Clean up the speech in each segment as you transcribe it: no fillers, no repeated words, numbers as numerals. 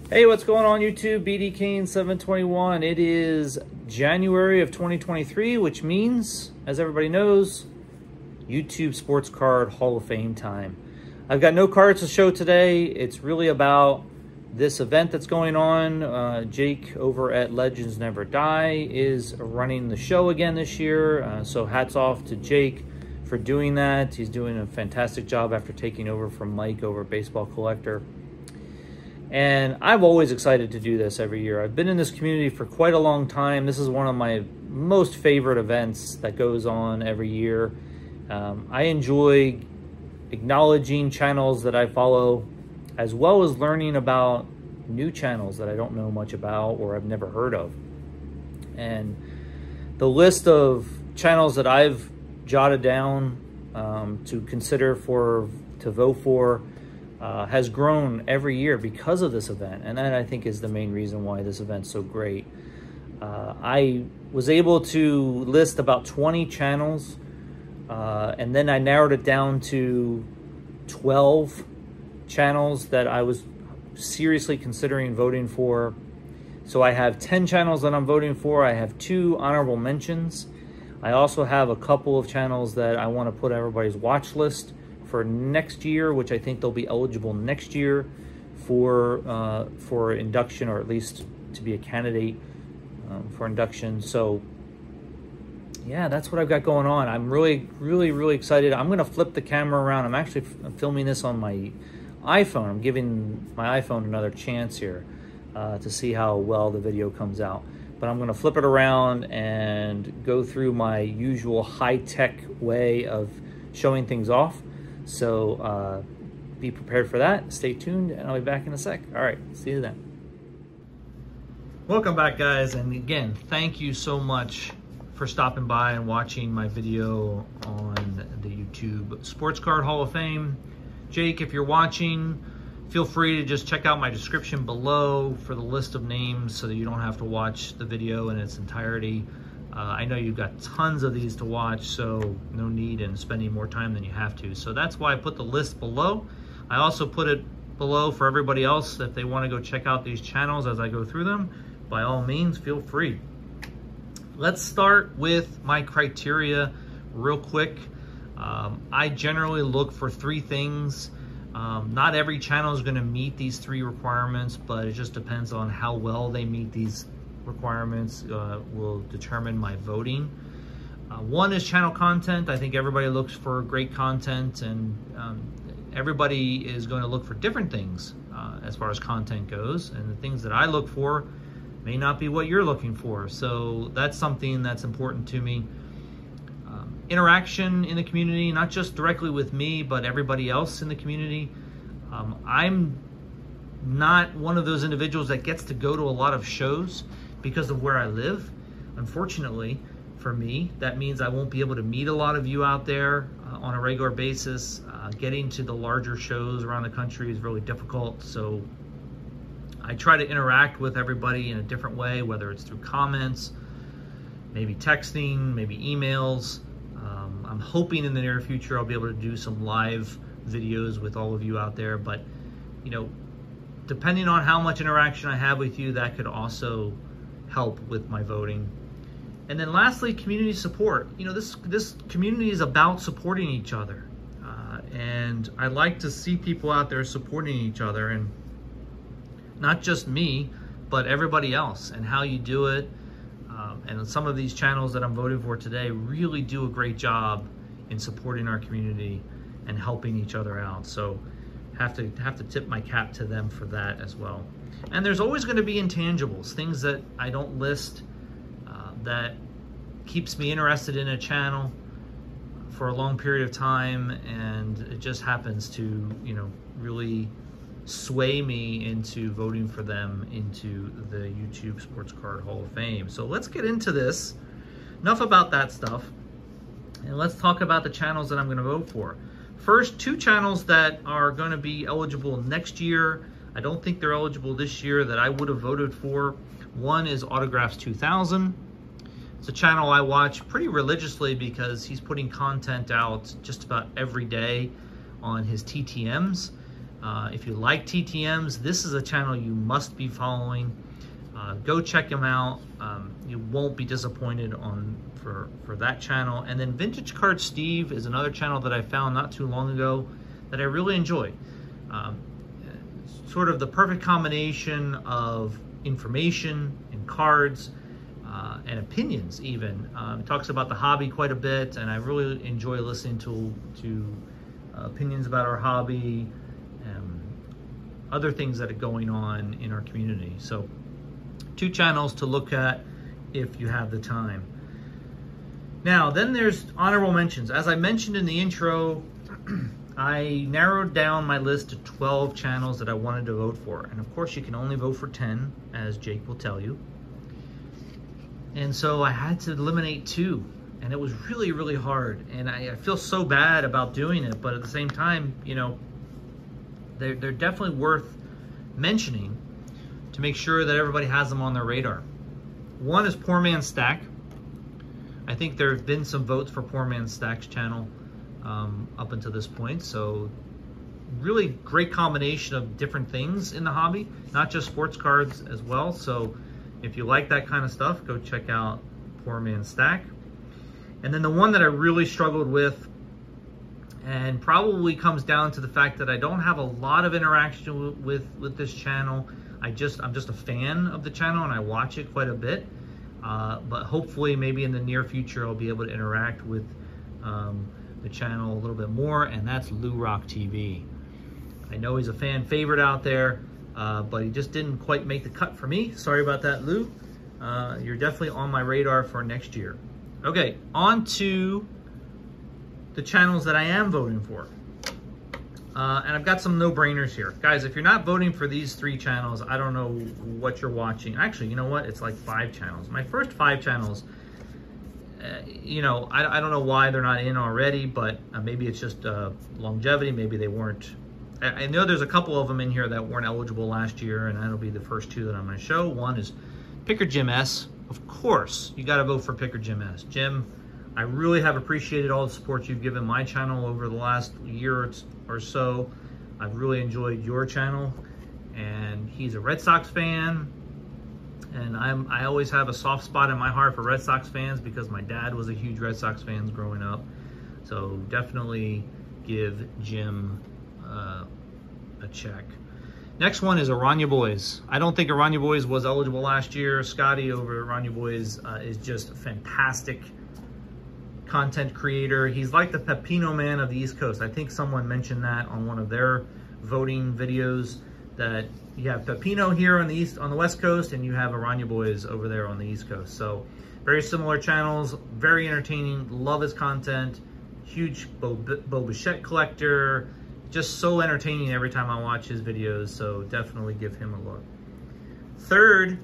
Hey, what's going on YouTube? BD Kane 721. It is January of 2023, which means, as everybody knows, YouTube Sports Card Hall of Fame time. I've got no cards to show today. It's really about this event that's going on. Jake over at Legends Never Die is running the show again this year. So hats off to Jake for doing that. He's doing a fantastic job after taking over from Mike over at Baseball Collector. And I'm always excited to do this every year. I've been in this community for quite a long time. This is one of my most favorite events that goes on every year. I enjoy acknowledging channels that I follow, as well as learning about new channels that I don't know much about or I've never heard of. And the list of channels that I've jotted down to consider to vote for has grown every year because of this event, and that I think is the main reason why this event's so great. I was able to list about 20 channels, and then I narrowed it down to 12 channels that I was seriously considering voting for. So I have 10 channels that I'm voting for. I have 2 honorable mentions. I also have a couple of channels that I want to put on everybody's watch list for next year, which I think they'll be eligible next year for induction, or at least to be a candidate for induction. So yeah, that's what I've got going on. I'm really excited. I'm gonna flip the camera around. I'm actually filming this on my iPhone. I'm giving my iPhone another chance here to see how well the video comes out. But I'm gonna flip it around and go through my usual high-tech way of showing things off. So be prepared for that. Stay tuned, and I'll be back in a sec. All right, see you then. Welcome back, guys. And again, thank you so much for stopping by and watching my video on the YouTube Sports Card Hall of Fame. Jake, if you're watching, feel free to just check out my description below for the list of names so that you don't have to watch the video in its entirety. I know you've got tons of these to watch, so no need in spending more time than you have to. So that's why I put the list below. I also put it below for everybody else if they want to go check out these channels as I go through them. By all means, feel free. Let's start with my criteria real quick. I generally look for 3 things. Not every channel is going to meet these 3 requirements, but it just depends on how well they meet these requirements will determine my voting. One is channel content. I think everybody looks for great content, and everybody is going to look for different things as far as content goes, and the things that I look for may not be what you're looking for. So that's something that's important to me. Interaction in the community, not just directly with me, but everybody else in the community. I'm not one of those individuals that gets to go to a lot of shows because of where I live. Unfortunately for me, that means I won't be able to meet a lot of you out there on a regular basis. Getting to the larger shows around the country is really difficult. So I try to interact with everybody in a different way, whether it's through comments, maybe texting, maybe emails. I'm hoping in the near future I'll be able to do some live videos with all of you out there, but you know, depending on how much interaction I have with you, that could also help with my voting. And then lastly, community support. You know, this community is about supporting each other, and I like to see people out there supporting each other, and not just me, but everybody else, and how you do it. And some of these channels that I'm voting for today really do a great job in supporting our community and helping each other out. So have to tip my cap to them for that as well. And there's always going to be intangibles, things that I don't list that keeps me interested in a channel for a long period of time, and it just happens to, you know, really sway me into voting for them into the YouTube Sports Card Hall of Fame. So let's get into this. Enough about that stuff, and let's talk about the channels that I'm going to vote for. First, 2 channels that are going to be eligible next year. I don't think they're eligible this year that I would have voted for. One is Autographs 2000. It's a channel I watch pretty religiously because he's putting content out just about every day on his TTMs. If you like TTMs, this is a channel you must be following. Go check him out. You won't be disappointed for that channel. And then Vintage Card Steve is another channel that I found not too long ago that I really enjoy. Sort of the perfect combination of information and cards and opinions even. It talks about the hobby quite a bit, and I really enjoy listening to opinions about our hobby and other things that are going on in our community. So 2 channels to look at if you have the time. Now, then there's honorable mentions. As I mentioned in the intro, I narrowed down my list to 12 channels that I wanted to vote for. And of course, you can only vote for 10, as Jake will tell you. And so I had to eliminate 2. And it was really, really hard. And I feel so bad about doing it. But at the same time, you know, they're definitely worth mentioning to make sure that everybody has them on their radar. One is Poorman Stack. I think there have been some votes for Poorman Stack's channel up until this point. So really great combination of different things in the hobby, not just sports cards as well. So if you like that kind of stuff, go check out Poorman Stack. And then the one that I really struggled with, and probably comes down to the fact that I don't have a lot of interaction with this channel. I'm just a fan of the channel and I watch it quite a bit. But hopefully maybe in the near future I'll be able to interact with the channel a little bit more, and that's LouRok TV. I know he's a fan favorite out there, but he just didn't quite make the cut for me. Sorry about that, Lou. You're definitely on my radar for next year. Okay, on to the channels that I am voting for. And I've got some no-brainers here. Guys, if you're not voting for these 3 channels, I don't know what you're watching. Actually, you know what? It's like 5 channels. My first 5 channels, you know, I don't know why they're not in already, but maybe it's just longevity. Maybe they weren't. I know there's a couple of them in here that weren't eligible last year, and that'll be the first 2 that I'm going to show. One is PickerJimS. Of course, you got to vote for PickerJimS. Jim, I really have appreciated all the support you've given my channel over the last year or so. I've really enjoyed your channel, and he's a Red Sox fan, and I always have a soft spot in my heart for Red Sox fans because my dad was a huge Red Sox fan growing up. So definitely give Jim a check. Next one is Arana Boys. I don't think Arana Boys was eligible last year. Scotty over at Arana Boys is just a fantastic content creator. He's like the Pepino Man of the East Coast. I think someone mentioned that on one of their voting videos, that you have Pepino here on the West Coast, and you have Arana Boys over there on the East Coast. So very similar channels, very entertaining, love his content, huge Bo Bichette collector, just so entertaining every time I watch his videos, so definitely give him a look. Third,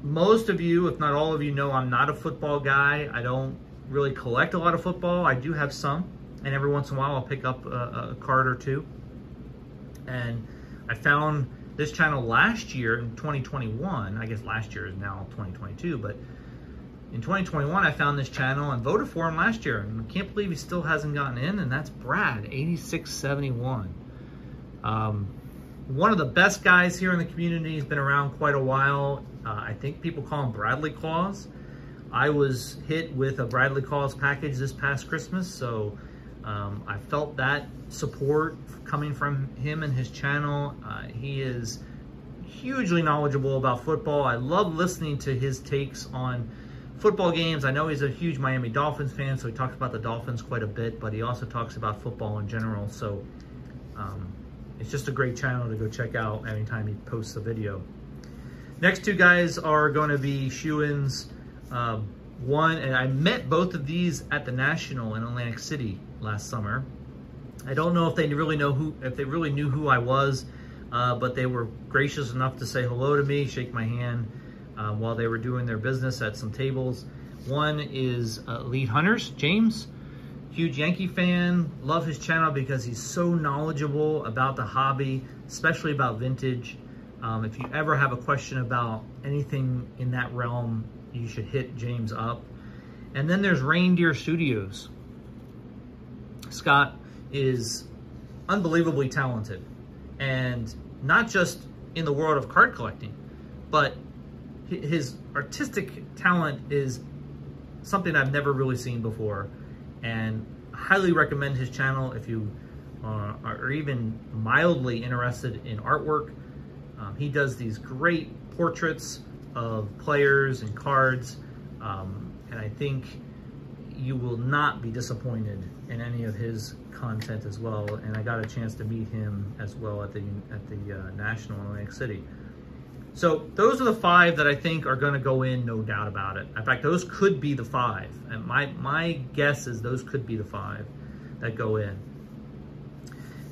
most of you, if not all of you, know I'm not a football guy. I don't really collect a lot of football. I do have some, and every once in a while I'll pick up a card or 2. And I found this channel last year in 2021. I guess last year is now 2022, but in 2021 I found this channel and voted for him last year, and I can't believe he still hasn't gotten in, and that's Brad, 8671. One of the best guys here in the community. He's been around quite a while. I think people call him Bradley Claus. I was hit with a Bradley Claus package this past Christmas, so I felt that support coming from him and his channel. He is hugely knowledgeable about football. I love listening to his takes on football games. I know he's a huge Miami Dolphins fan, so he talks about the Dolphins quite a bit, but he also talks about football in general. So it's just a great channel to go check out anytime he posts a video. Next 2 guys are going to be shoe-ins. One, and I met both of these at the National in Atlantic City last summer. I don't know if they really knew who I was, but they were gracious enough to say hello to me, shake my hand while they were doing their business at some tables. One is Elite Hunters, James, huge Yankee fan. Love his channel because he's so knowledgeable about the hobby, especially about vintage. If you ever have a question about anything in that realm, you should hit James up. And then there's Reindeer Studios. Scott is unbelievably talented, and not just in the world of card collecting, but his artistic talent is something I've never really seen before, and highly recommend his channel if you are even mildly interested in artwork. He does these great portraits of players and cards, and I think you will not be disappointed in any of his content as well. And I got a chance to meet him as well at the National in Atlantic City. So those are the 5 that I think are going to go in, no doubt about it. In fact, those could be the 5, and my guess is those could be the 5 that go in.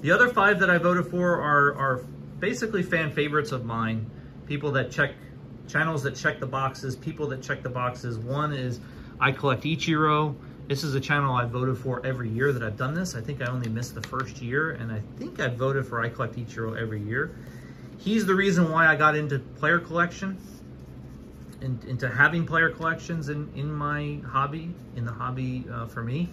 The other 5 that I voted for are basically fan favorites of mine, people that check, channels that check the boxes, people that check the boxes. One is IcollectIchiro. This is a channel I voted for every year that I've done this. I think I only missed the first year, and I think I voted for IcollectIchiro every year. He's the reason why I got into player collection, into having player collections in my hobby, for me.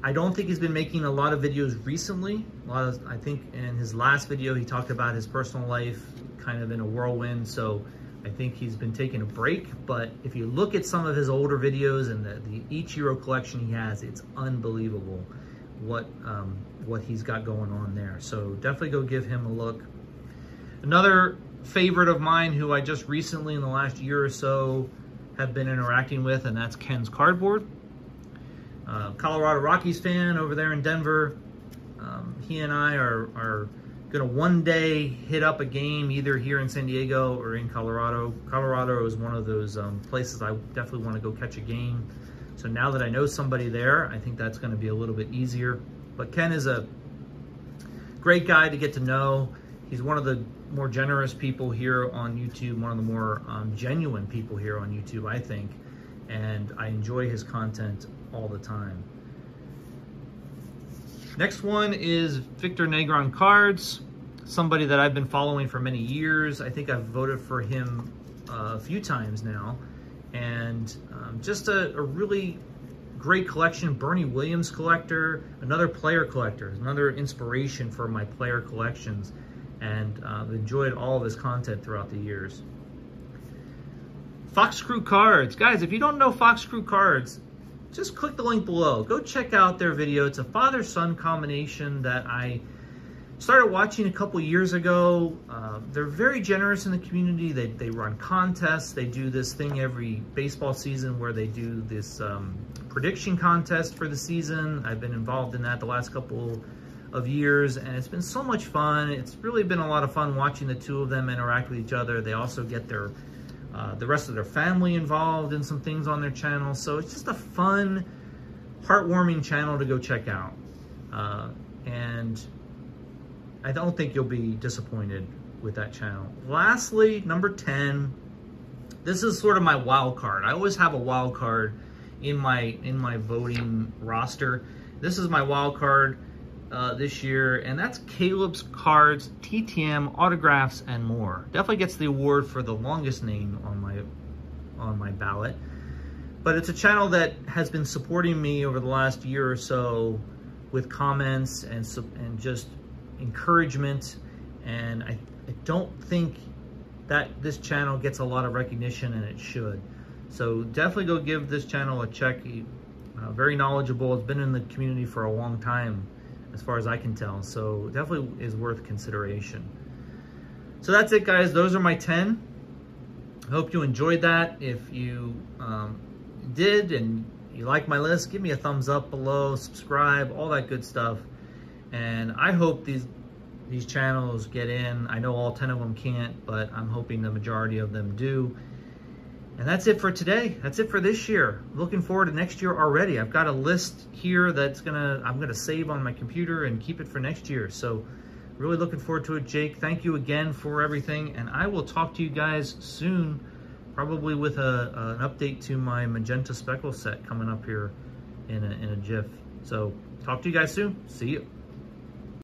I don't think he's been making a lot of videos recently. I think in his last video, he talked about his personal life kind of in a whirlwind. So I think he's been taking a break. But if you look at some of his older videos and the Ichiro collection he has, it's unbelievable what he's got going on there. So definitely go give him a look. Another favorite of mine who I just recently in the last year or so have been interacting with, and that's KensCardboard. Colorado Rockies fan over there in Denver. He and I are gonna one day hit up a game either here in San Diego or in Colorado. Colorado is one of those places I definitely want to go catch a game. So now that I know somebody there, I think that's going to be a little bit easier. But Ken is a great guy to get to know. He's one of the more generous people here on YouTube, one of the more genuine people here on YouTube, I think. And I enjoy his content all the time. Next one is Victor Negron Cards, somebody that I've been following for many years. I think I've voted for him a few times now. And just a really great collection. Bernie Williams collector, another player collector, another inspiration for my player collections. And I've enjoyed all of his content throughout the years. Crue Cards. Guys, if you don't know Crue Cards, just click the link below. Go check out their video. It's a father-son combination that I started watching a couple years ago. They're very generous in the community. They run contests. They do this thing every baseball season where they do this prediction contest for the season. I've been involved in that the last couple of years, and it's been so much fun. It's really been a lot of fun watching the two of them interact with each other. They also get their the rest of their family involved in some things on their channel. So it's just a fun, heartwarming channel to go check out. And I don't think you'll be disappointed with that channel. Lastly, number 10. This is sort of my wild card. I always have a wild card in my voting roster. This is my wild card this year, and that's Caleb's Cards, TTM, Autographs, and More. Definitely gets the award for the longest name on my ballot. But it's a channel that has been supporting me over the last year or so with comments and just encouragement. And I don't think that this channel gets a lot of recognition, and it should. So definitely go give this channel a check. Very knowledgeable. It's been in the community for a long time, as far as I can tell. So definitely is worth consideration. So that's it, guys. Those are my 10. I hope you enjoyed that. If you did and you like my list, give me a thumbs up below, subscribe, all that good stuff. And I hope these channels get in. I know all 10 of them can't, but I'm hoping the majority of them do. And that's it for today. That's it for this year. Looking forward to next year already. I've got a list here that's I'm gonna save on my computer and keep it for next year. So really looking forward to it, Jake. Thank you again for everything, and I will talk to you guys soon, probably with an update to my magenta speckle set coming up here in a jiff. So talk to you guys soon. See you.